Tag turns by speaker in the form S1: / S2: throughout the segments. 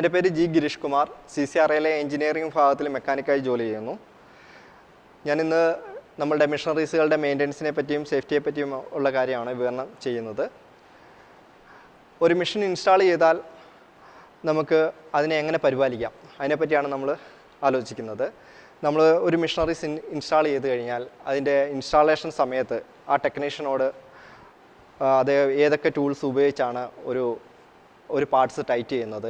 S1: എൻ്റെ പേര് G Girish Kumar. CCRAയിലെ engineering ഭാഗത്തിൽ മെക്കാനിക്കായി ജോലി ചെയ്യുന്നു. ഞാനിന്ന് നമ്മളുടെ മെഷീനറീസുകളുടെ മെയിൻ്റനൻസിനെ പറ്റിയും സേഫ്റ്റിയെ പറ്റിയും ഉള്ള കാര്യമാണ് വിവരണം ചെയ്യുന്നത്. ഒരു മെഷീൻ ഇൻസ്റ്റാൾ ചെയ്താൽ നമുക്ക് അതിനെ എങ്ങനെ പരിപാലിക്കാം, അതിനെപ്പറ്റിയാണ് നമ്മൾ ആലോചിക്കുന്നത്. നമ്മൾ ഒരു മെഷീനറീസ് ഇൻസ്റ്റാൾ ചെയ്ത് കഴിഞ്ഞാൽ അതിൻ്റെ ഇൻസ്റ്റാളേഷൻ സമയത്ത് ആ ടെക്നീഷ്യനോട് അത് ഏതൊക്കെ ടൂൾസ് ഉപയോഗിച്ചാണ് ഒരു പാർട്സ് ടൈറ്റ് ചെയ്യുന്നത്,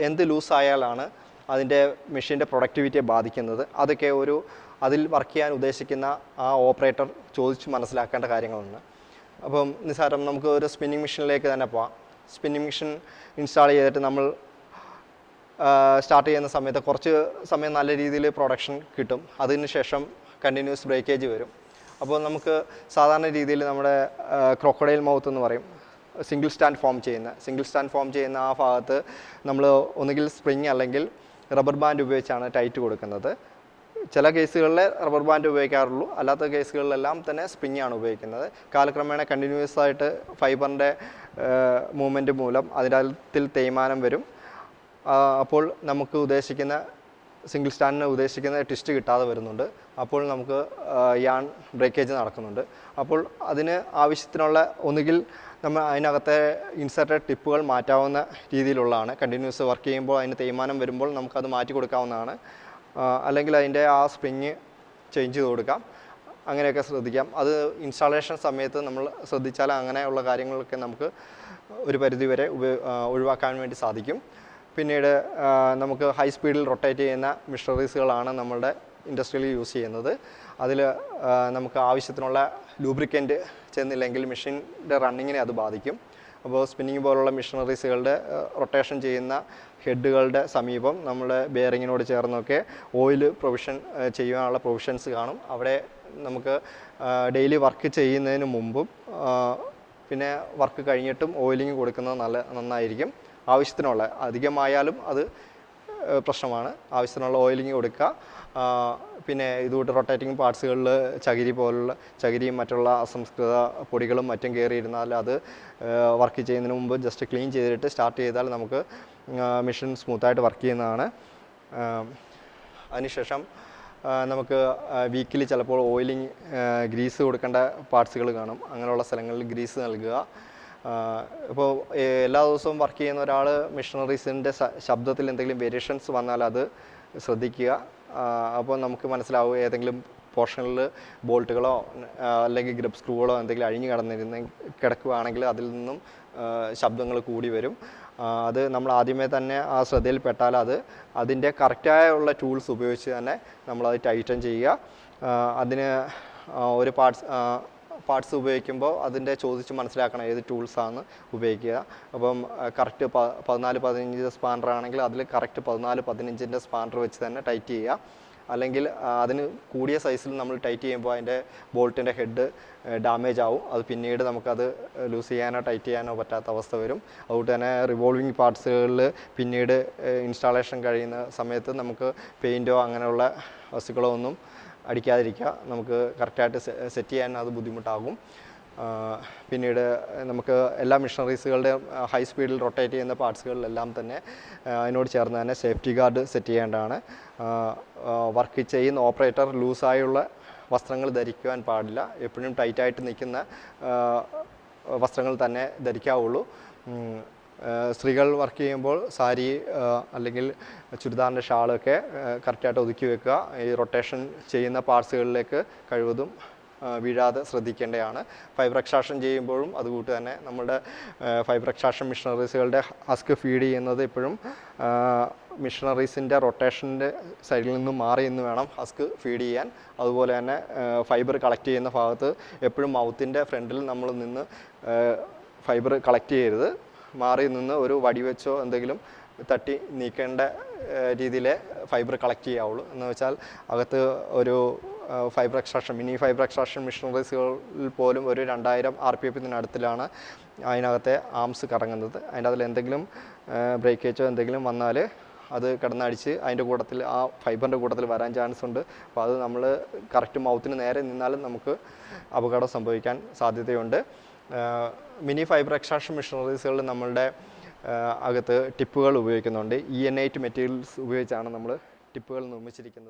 S1: എന്ത് ലൂസായാലാണ് അതിൻ്റെ മെഷീൻ്റെ പ്രൊഡക്ടിവിറ്റിയെ ബാധിക്കുന്നത്, അതൊക്കെ അതിൽ വർക്ക് ചെയ്യാൻ ഉദ്ദേശിക്കുന്ന ആ ഓപ്പറേറ്റർ ചോദിച്ച് മനസ്സിലാക്കേണ്ട കാര്യങ്ങളുണ്ട്. അപ്പം നിസ്സാരം നമുക്ക് ഒരു സ്പിന്നിങ് മെഷീനിലേക്ക് തന്നെ പോവാം. സ്പിന്നിങ് മെഷീൻ ഇൻസ്റ്റാൾ ചെയ്തിട്ട് നമ്മൾ സ്റ്റാർട്ട് ചെയ്യുന്ന സമയത്ത് കുറച്ച് സമയം നല്ല രീതിയിൽ പ്രൊഡക്ഷൻ കിട്ടും. അതിനുശേഷം കണ്ടിന്യൂസ് ബ്രേക്കേജ് വരും. അപ്പോൾ നമുക്ക് സാധാരണ രീതിയിൽ നമ്മുടെ ക്രോക്കഡൈൽ മൗത്ത് എന്ന് പറയും, സിംഗിൾ സ്റ്റാൻഡ് ഫോം ചെയ്യുന്ന ആ ഭാഗത്ത് നമ്മൾ ഒന്നുകിൽ സ്പ്രിങ് അല്ലെങ്കിൽ റബ്ബർ ബാൻഡ് ഉപയോഗിച്ചാണ് ടൈറ്റ് കൊടുക്കുന്നത്. ചില കേസുകളിൽ റബ്ബർ ബാൻഡ് ഉപയോഗിക്കാറുള്ളൂ, അല്ലാത്ത കേസുകളിലെല്ലാം തന്നെ സ്പ്രിങ് ആണ് ഉപയോഗിക്കുന്നത്. കാലക്രമേണ കണ്ടിന്യൂസ് ആയിട്ട് ഫൈബറിൻ്റെ മൂവ്മെൻറ്റ് മൂലം അതിനകത്തിൽ തേയ്മാനം വരും. അപ്പോൾ നമുക്ക് ഉദ്ദേശിക്കുന്ന സിംഗിൾ സ്റ്റാൻഡിന് ഉദ്ദേശിക്കുന്ന ട്വിസ്റ്റ് കിട്ടാതെ വരുന്നുണ്ട്. അപ്പോൾ നമുക്ക് യാൺ ബ്രേക്കേജ് നടക്കുന്നുണ്ട്. അപ്പോൾ അതിന് ആവശ്യത്തിനുള്ള ഒന്നുകിൽ നമ്മൾ അതിനകത്തെ ഇൻസെർട്ടഡ് ടിപ്പുകൾ മാറ്റാവുന്ന രീതിയിലുള്ളതാണ്. കണ്ടിന്യൂസ് വർക്ക് ചെയ്യുമ്പോൾ അതിന് തേയ്മാനം വരുമ്പോൾ നമുക്കത് മാറ്റി കൊടുക്കാവുന്നതാണ്. അല്ലെങ്കിൽ അതിൻ്റെ ആ സ്പ്രിങ് ചേഞ്ച് ചെയ്ത് കൊടുക്കാം. അങ്ങനെയൊക്കെ ശ്രദ്ധിക്കാം. അത് ഇൻസ്റ്റാളേഷൻ സമയത്ത് നമ്മൾ ശ്രദ്ധിച്ചാൽ അങ്ങനെയുള്ള കാര്യങ്ങളൊക്കെ നമുക്ക് ഒരു പരിധിവരെ ഒഴിവാക്കാൻ വേണ്ടി സാധിക്കും. പിന്നീട് നമുക്ക് ഹൈ സ്പീഡിൽ റൊട്ടേറ്റ് ചെയ്യുന്ന മെഷീനറീസുകളാണ് നമ്മളുടെ ഇൻഡസ്ട്രിയിൽ യൂസ് ചെയ്യുന്നത്. അതിൽ നമുക്ക് ആവശ്യത്തിനുള്ള ലൂബ്രിക്കൻ്റ് ചെന്നില്ലെങ്കിൽ മെഷീൻ്റെ റണ്ണിങ്ങിനെ അത് ബാധിക്കും. അപ്പോൾ സ്പിന്നിങ് പോലുള്ള മെഷീനറീസുകളുടെ റൊട്ടേഷൻ ചെയ്യുന്ന ഹെഡുകളുടെ സമീപം നമ്മുടെ ബെയറിങ്ങിനോട് ചേർന്നൊക്കെ ഓയിൽ പ്രൊവിഷൻ ചെയ്യാനുള്ള പ്രൊവിഷൻസ് കാണും. അവിടെ നമുക്ക് ഡെയിലി വർക്ക് ചെയ്യുന്നതിന് മുമ്പും പിന്നെ വർക്ക് കഴിഞ്ഞിട്ടും ഓയിലിംഗ് കൊടുക്കുന്നത് നന്നായിരിക്കും. ആവശ്യത്തിനുള്ള, അധികമായാലും അത് പ്രശ്നമാണ്. ആവശ്യത്തിനുള്ള ഓയിലിംഗ് കൊടുക്കുക. പിന്നെ ഇതുകൂട്ട് റൊട്ടേറ്റിംഗ് പാർട്സുകളിൽ ചകിരിയും മറ്റുള്ള അസംസ്കൃത പൊടികളും മറ്റും കയറിയിരുന്നാൽ അത് വർക്ക് ചെയ്യുന്നതിന് മുമ്പ് ജസ്റ്റ് ക്ലീൻ ചെയ്തിട്ട് സ്റ്റാർട്ട് ചെയ്താൽ നമുക്ക് മെഷീൻ സ്മൂത്തായിട്ട് വർക്ക് ചെയ്യുന്നതാണ്. അതിനുശേഷം നമുക്ക് വീക്കിലി ചിലപ്പോൾ ഓയിലിംഗ് ഗ്രീസ് കൊടുക്കേണ്ട പാർട്സുകൾ കാണും. അങ്ങനെയുള്ള സ്ഥലങ്ങളിൽ ഗ്രീസ് നൽകുക. ഇപ്പോൾ എല്ലാ ദിവസവും വർക്ക് ചെയ്യുന്ന ഒരാൾ മെഷീനറീസിൻ്റെ ശബ്ദത്തിൽ എന്തെങ്കിലും വേരിയേഷൻസ് വന്നാൽ അത് ശ്രദ്ധിക്കുക. അപ്പോൾ നമുക്ക് മനസ്സിലാവും ഏതെങ്കിലും പോർഷനിൽ ബോൾട്ടുകളോ അല്ലെങ്കിൽ ഗ്രിപ്പ് സ്ക്രൂകളോ എന്തെങ്കിലും അഴിഞ്ഞു കിടക്കുകയാണെങ്കിൽ അതിൽ നിന്നും ശബ്ദങ്ങൾ കൂടി വരും. അത് നമ്മൾ ആദ്യമേ തന്നെ ആ ശ്രദ്ധയിൽപ്പെട്ടാൽ അതിൻ്റെ കറക്റ്റായുള്ള ടൂൾസ് ഉപയോഗിച്ച് തന്നെ നമ്മളത് ടൈറ്റൻ ചെയ്യുക. അതിന് ഒരു പാർട്സ് ഉപയോഗിക്കുമ്പോൾ അതിൻ്റെ ചോദിച്ച് മനസ്സിലാക്കണം ഏത് ടൂൾസാണ് ഉപയോഗിക്കുക. അപ്പം കറക്റ്റ് 14-15 സ്പാനർ ആണെങ്കിൽ അതിൽ കറക്റ്റ് 14-15 സ്പാനർ വെച്ച് തന്നെ ടൈറ്റ് ചെയ്യുക. അല്ലെങ്കിൽ അതിന് കൂടിയ സൈസിൽ നമ്മൾ ടൈറ്റ് ചെയ്യുമ്പോൾ അതിൻ്റെ ബോൾട്ടിൻ്റെ ഹെഡ് ഡാമേജ് ആവും. അത് പിന്നീട് നമുക്കത് ലൂസ് ചെയ്യാനോ ടൈറ്റ് ചെയ്യാനോ പറ്റാത്ത അവസ്ഥ വരും. അതുകൊണ്ട് തന്നെ റിവോൾവിങ് പാർട്സുകളിൽ പിന്നീട് ഇൻസ്റ്റാളേഷൻ കഴിയുന്ന സമയത്ത് നമുക്ക് പെയിൻറ്റോ അങ്ങനെയുള്ള വസ്തുക്കളോ ഒന്നും അടിക്കാതിരിക്കുക. നമുക്ക് കറക്റ്റായിട്ട് സെറ്റ് ചെയ്യാൻ അത് ബുദ്ധിമുട്ടാകും. പിന്നീട് നമുക്ക് എല്ലാ മെഷീനറീസുകളുടെയും ഹൈ സ്പീഡിൽ റൊട്ടേറ്റ് ചെയ്യുന്ന പാർട്സുകളിലെല്ലാം തന്നെ അതിനോട് ചേർന്ന് തന്നെ സേഫ്റ്റി ഗാർഡ് സെറ്റ് ചെയ്യേണ്ടതാണ്. വർക്ക് ചെയ്യുന്ന ഓപ്പറേറ്റർ ലൂസായുള്ള വസ്ത്രങ്ങൾ ധരിക്കുവാൻ പാടില്ല. എപ്പോഴും ടൈറ്റായിട്ട് നിൽക്കുന്ന വസ്ത്രങ്ങൾ തന്നെ ധരിക്കാവുള്ളൂ. സ്ത്രീകൾ വർക്ക് ചെയ്യുമ്പോൾ സാരി അല്ലെങ്കിൽ ചുരിദാറിൻ്റെ ഷാളൊക്കെ കറക്റ്റായിട്ട് ഒതുക്കി വെക്കുക. ഈ റൊട്ടേഷൻ ചെയ്യുന്ന പാർട്സുകളിലേക്ക് കഴിവതും വീഴാതെ ശ്രദ്ധിക്കേണ്ടതാണ്. ഫൈബർ എക്സ്ട്രാക്ഷൻ ചെയ്യുമ്പോഴും അതുകൂട്ട് തന്നെ നമ്മുടെ ഫൈബർ എക്സ്ട്രാക്ഷൻ മെഷീനറീസുകളുടെ ഹസ്ക് ഫീഡ് ചെയ്യുന്നത് എപ്പോഴും മെഷീനറീസിൻ്റെ റൊട്ടേഷൻ്റെ സൈഡിൽ നിന്നും മാറി നിന്ന് വേണം ഹസ്ക് ഫീഡ് ചെയ്യാൻ. അതുപോലെ തന്നെ ഫൈബർ കളക്ട് ചെയ്യുന്ന ഭാഗത്ത് എപ്പോഴും മൗത്തിൻ്റെ ഫ്രണ്ടിൽ നമ്മൾ നിന്ന് ഫൈബർ കളക്ട് ചെയ്യരുത്. മാറി നിന്ന് ഒരു വടി വെച്ചോ എന്തെങ്കിലും തട്ടി നീക്കേണ്ട രീതിയിലെ ഫൈബർ കളക്ട് ചെയ്യാവുള്ളൂ. എന്ന് വെച്ചാൽ അകത്ത് ഒരു fibre extraction mini fibre extraction മെഷീനറീസുകളിൽ പോലും ഒരു 2000 RPM അതിനകത്തെ ആംസ് കറങ്ങുന്നത്. അതിൻ്റെ അതിൽ എന്തെങ്കിലും ബ്രേക്കേജോ എന്തെങ്കിലും വന്നാൽ അത് കിടന്നടിച്ച് അതിൻ്റെ കൂട്ടത്തിൽ ആ ഫൈബറിൻ്റെ കൂട്ടത്തിൽ വരാൻ ചാൻസ് ഉണ്ട്. അപ്പോൾ അത് നമ്മൾ കറക്റ്റ് മൗത്തിന് നേരെ നിന്നാലും നമുക്ക് അപകടം സംഭവിക്കാൻ സാധ്യതയുണ്ട്. മിനി ഫൈബർ എക്സ്ട്രാക്ഷൻ മെഷീനറീസുകളിൽ നമ്മളുടെ അകത്ത് ടിപ്പുകൾ ഉപയോഗിക്കുന്നുണ്ട്. EN8 മെറ്റീരിയൽസ് ഉപയോഗിച്ചാണ് നമ്മൾ ടിപ്പുകൾ നിർമ്മിച്ചിരിക്കുന്നത്.